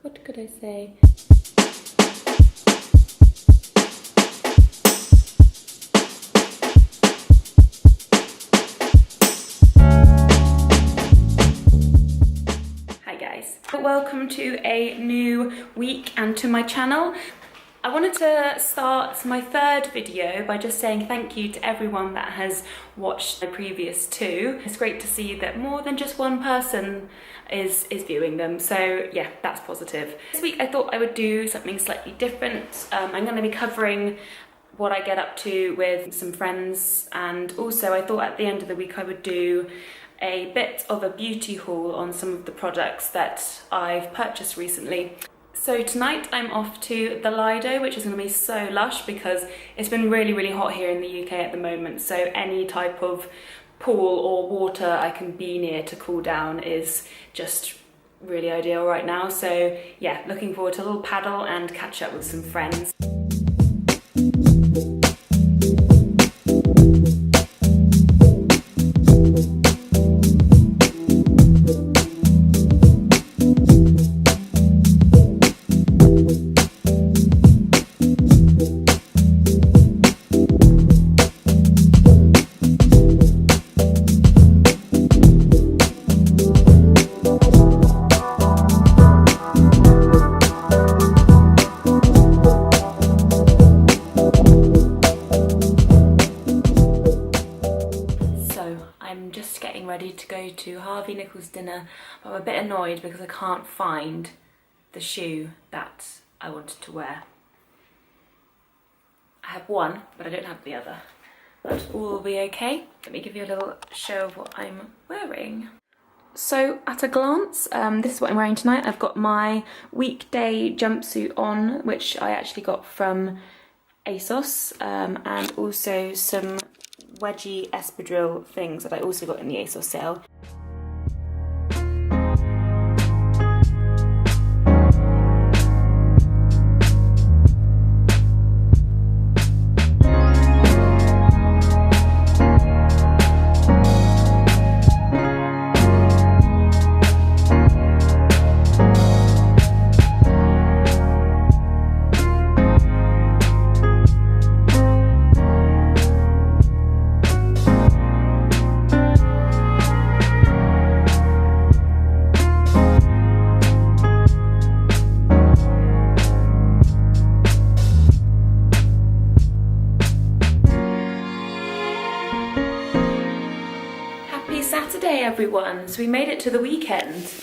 What could I say? Hi guys, welcome to a new week and to my channel. I wanted to start my third video by just saying thank you to everyone that has watched the previous two. It's great to see that more than just one person is viewing them, so yeah, that's positive. This week I thought I would do something slightly different. I'm going to be covering what I get up to with some friends, and also I thought at the end of the week I would do a bit of a beauty haul on some of the products that I've purchased recently. So tonight I'm off to the Lido, which is going to be so lush because it's been really hot here in the UK at the moment, so any type of pool or water I can be near to cool down is just really ideal right now. So yeah, looking forward to a little paddle and catch up with some friends. Ready to go to Harvey Nichol's dinner, but I'm a bit annoyed because I can't find the shoe that I wanted to wear. I have one, but I don't have the other. But all will be okay. Let me give you a little show of what I'm wearing. So at a glance, this is what I'm wearing tonight. I've got my weekday jumpsuit on, which I actually got from ASOS, and also some wedgie espadrille things that I also got in the ASOS sale. Saturday everyone, so we made it to the weekend.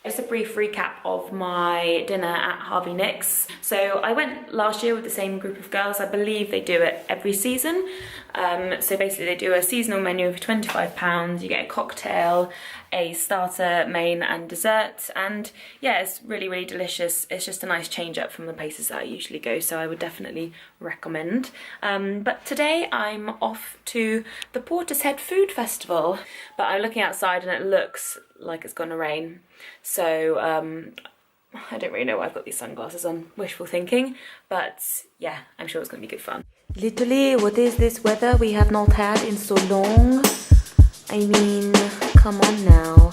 Just a brief recap of my dinner at Harvey Nick's. So I went last year with the same group of girls. I believe they do it every season. So basically they do a seasonal menu for £25. You get a cocktail, a starter, main and dessert, and yeah, it's really delicious. It's just a nice change up from the places that I usually go, so I would definitely recommend. But today I'm off to the Portishead Food Festival, but I'm looking outside and it looks like it's gonna rain. So I don't really know why I've got these sunglasses on, wishful thinking, but yeah, I'm sure it's gonna be good fun. Literally, what is this weather we have not had in so long? I mean, come on now.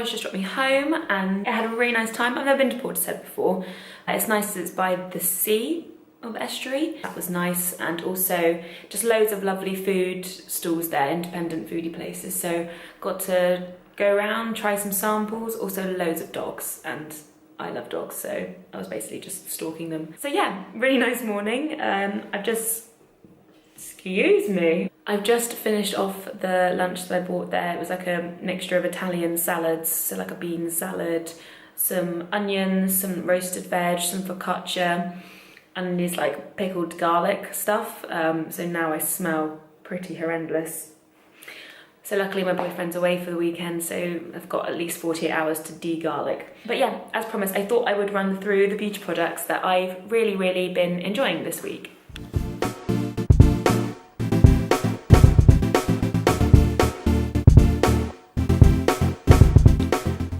Just dropped me home and I had a really nice time. I've never been to Portishead before. It's nice as it's by the sea of estuary. That was nice, and also just loads of lovely food stalls there, independent foodie places. So got to go around, try some samples, also loads of dogs, and I love dogs, so I was basically just stalking them. So yeah, really nice morning. Excuse me. I've just finished off the lunch that I bought there. It was like a mixture of Italian salads, so like a bean salad, some onions, some roasted veg, some focaccia, and these like pickled garlic stuff. So now I smell pretty horrendous. So luckily my boyfriend's away for the weekend, so I've got at least 48 hours to de-garlic. But yeah, as promised, I thought I would run through the beauty products that I've really been enjoying this week.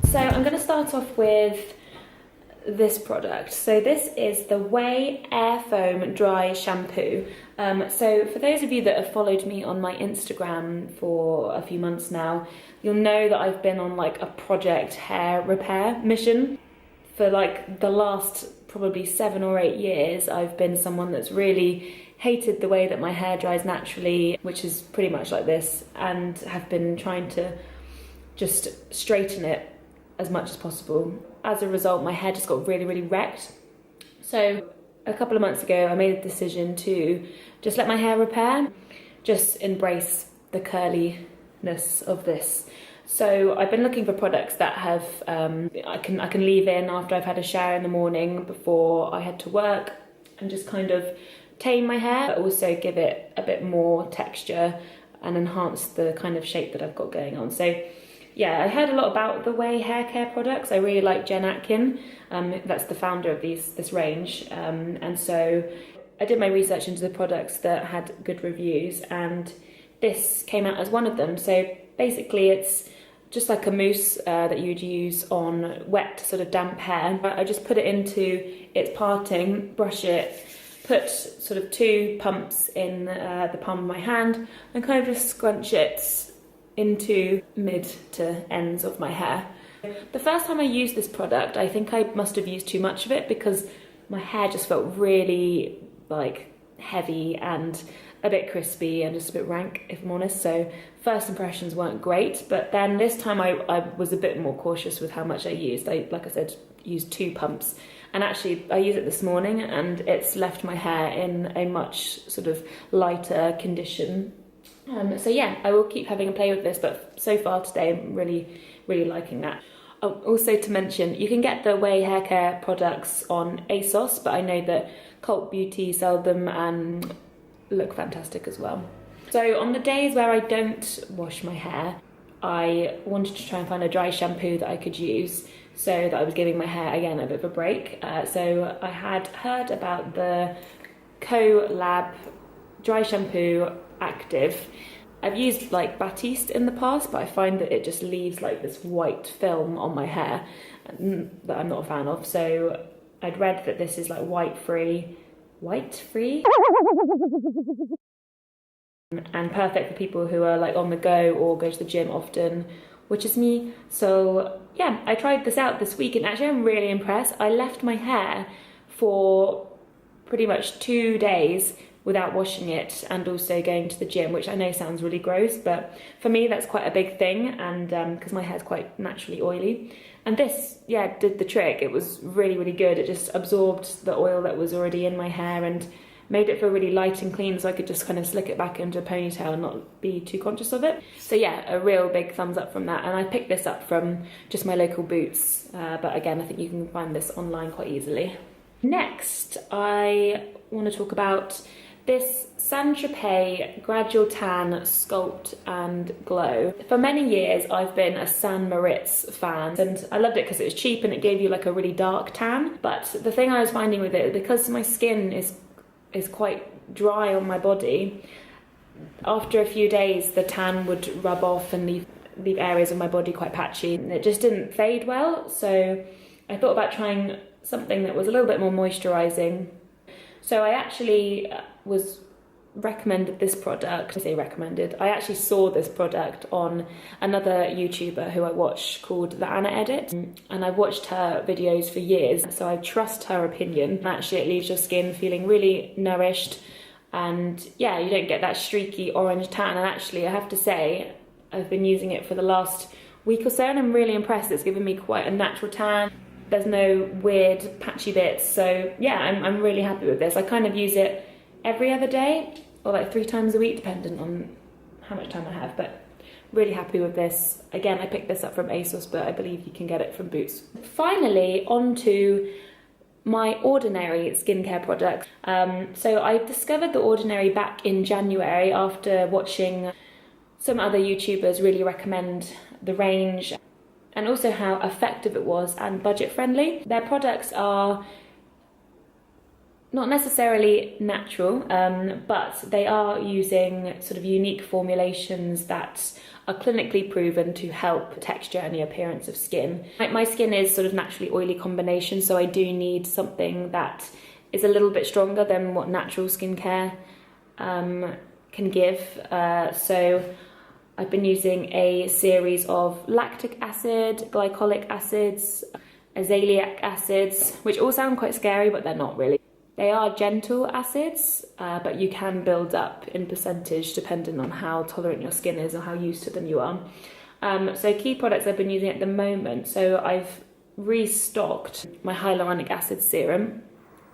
So I'm going to start off with this product. So this is the OUAI Air Foam Dry Shampoo. So for those of you that have followed me on my Instagram for a few months now, you'll know that I've been on like a project hair repair mission. For like the last probably 7 or 8 years, I've been someone that's really hated the way that my hair dries naturally, which is pretty much like this, and have been trying to just straighten it as much as possible. As a result, my hair just got really wrecked. So a couple of months ago, I made a decision to just let my hair repair, just embrace the curliness of this. So I've been looking for products that have I can leave in after I've had a shower in the morning before I head to work, and just kind of tame my hair, but also give it a bit more texture and enhance the kind of shape that I've got going on. So yeah, I heard a lot about the OUAI hair care products. I really like Jen Atkin, that's the founder of this range, and so I did my research into the products that had good reviews, and this came out as one of them. So basically it's just like a mousse that you'd use on wet, sort of damp hair. I just put it into its parting, brush it, put sort of 2 pumps in the palm of my hand, and kind of just scrunch it into mid to ends of my hair. The first time I used this product, I think I must have used too much of it because my hair just felt really like heavy and a bit crispy and just a bit rank, if I'm honest. So first impressions weren't great, but then this time I was a bit more cautious with how much I used. Like I said, used 2 pumps, and actually I used it this morning and it's left my hair in a much sort of lighter condition. So yeah, I will keep having a play with this, but so far today I'm really liking that. Also to mention, you can get the OUAI hair care products on ASOS, but I know that Cult Beauty sell them and look fantastic as well. So on the days where I don't wash my hair, I wanted to try and find a dry shampoo that I could use so that I was giving my hair, again, a bit of a break. So I had heard about the Kortland dry shampoo active. I've used like Batiste in the past, but I find that it just leaves like this white film on my hair that I'm not a fan of. So I'd read that this is like white free and perfect for people who are like on the go or go to the gym often, which is me. So yeah, I tried this out this week and actually I'm really impressed. I left my hair for pretty much 2 days without washing it and also going to the gym, which I know sounds really gross, but for me that's quite a big thing, and because my hair's quite naturally oily. And this, yeah, did the trick. It was really good. It just absorbed the oil that was already in my hair and made it feel really light and clean, so I could just kind of slick it back into a ponytail and not be too conscious of it. So yeah, a real big thumbs up from that. And I picked this up from just my local Boots, but again, I think you can find this online quite easily. Next, I want to talk about this Tropez Gradual Tan Sculpt and Glow. For many years I've been a St. Moritz fan, and I loved it because it was cheap and it gave you like a really dark tan. But the thing I was finding with it, because my skin is quite dry on my body, after a few days the tan would rub off and leave areas of my body quite patchy, and it just didn't fade well. So I thought about trying something that was a little bit more moisturising. So I actually was recommended this product. I say recommended, I actually saw this product on another YouTuber who I watch called The Anna Edit, and I've watched her videos for years, so I trust her opinion. Actually it leaves your skin feeling really nourished, and yeah, you don't get that streaky orange tan. And actually I have to say, I've been using it for the last week or so and I'm really impressed. It's given me quite a natural tan. There's no weird patchy bits, so yeah, I'm really happy with this. I kind of use it every other day or like 3 times a week, dependent on how much time I have, but really happy with this. Again, I picked this up from ASOS, but I believe you can get it from Boots. Finally, on to my Ordinary skincare products. So I discovered The Ordinary back in January after watching some other YouTubers really recommend the range and also how effective it was and budget friendly. Their products are not necessarily natural, but they are using sort of unique formulations that are clinically proven to help texture and the appearance of skin. My skin is sort of naturally oily combination, so I do need something that is a little bit stronger than what natural skincare can give. So I've been using a series of lactic acid, glycolic acids, azelaic acids, which all sound quite scary, but they're not really. They are gentle acids, but you can build up in percentage depending on how tolerant your skin is or how used to them you are. So key products I've been using at the moment. So I've restocked my hyaluronic acid serum.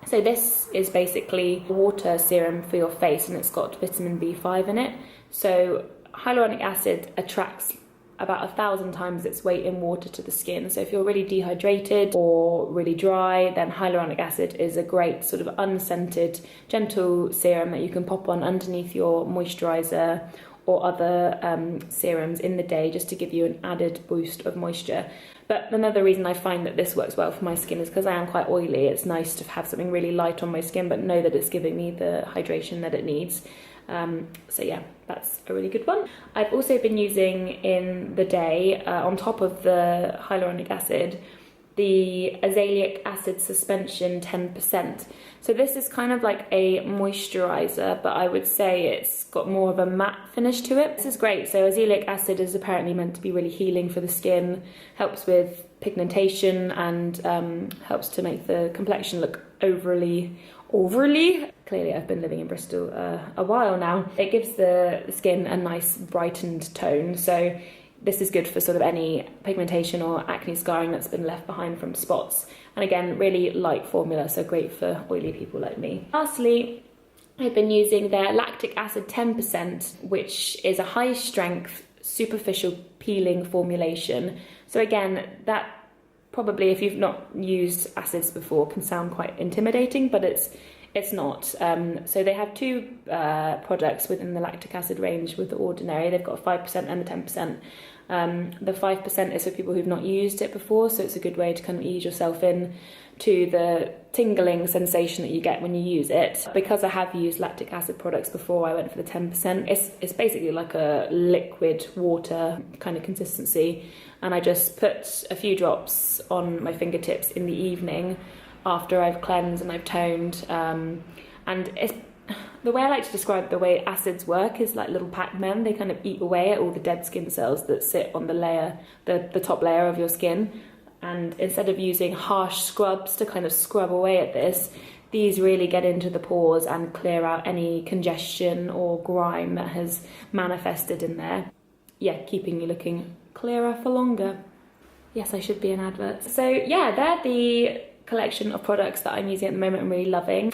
So this is basically a water serum for your face, and it's got vitamin B5 in it. So hyaluronic acid attracts about 1,000 times its weight in water to the skin. So if you're really dehydrated or really dry, then hyaluronic acid is a great sort of unscented, gentle serum that you can pop on underneath your moisturizer or other serums in the day, just to give you an added boost of moisture. But another reason I find that this works well for my skin is because I am quite oily. It's nice to have something really light on my skin, but know that it's giving me the hydration that it needs. So yeah, that's a really good one. I've also been using in the day, on top of the hyaluronic acid, the azelaic acid suspension 10%. So this is kind of like a moisturizer, but I would say it's got more of a matte finish to it. This is great. So azelaic acid is apparently meant to be really healing for the skin, helps with pigmentation, and helps to make the complexion look overly. Clearly I've been living in Bristol a while now. It gives the skin a nice brightened tone, so this is good for sort of any pigmentation or acne scarring that's been left behind from spots. And again, really light formula, so great for oily people like me. Lastly, I've been using their lactic acid 10%, which is a high strength superficial peeling formulation. So again, that probably, if you've not used acids before, can sound quite intimidating, but it's not. So they have two products within the lactic acid range with the Ordinary. They've got a 5% and a 10%. The 5% is for people who've not used it before, so it's a good way to kind of ease yourself in to the tingling sensation that you get when you use it. Because I have used lactic acid products before, I went for the 10%. It's basically like a liquid water kind of consistency, and I just put a few drops on my fingertips in the evening after I've cleansed and I've toned. And it's, the way I like to describe the way acids work is like little Pac-Men. They kind of eat away at all the dead skin cells that sit on the layer, the top layer of your skin. And instead of using harsh scrubs to kind of scrub away at this, these really get into the pores and clear out any congestion or grime that has manifested in there. Yeah, keeping you looking clearer for longer. Yes, I should be an advert. So yeah, they're the collection of products that I'm using at the moment and really loving.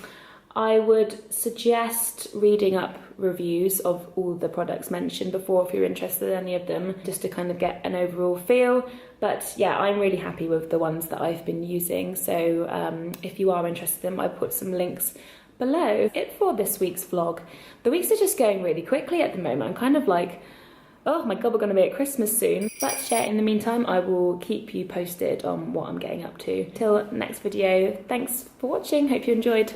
I would suggest reading up reviews of all the products mentioned before if you're interested in any of them, just to kind of get an overall feel. But yeah, I'm really happy with the ones that I've been using. So if you are interested in them, I put some links below. It for this week's vlog. The weeks are just going really quickly at the moment. I'm kind of like, oh my god, we're going to be at Christmas soon. But yeah, in the meantime, I will keep you posted on what I'm getting up to. Till next video, thanks for watching. Hope you enjoyed.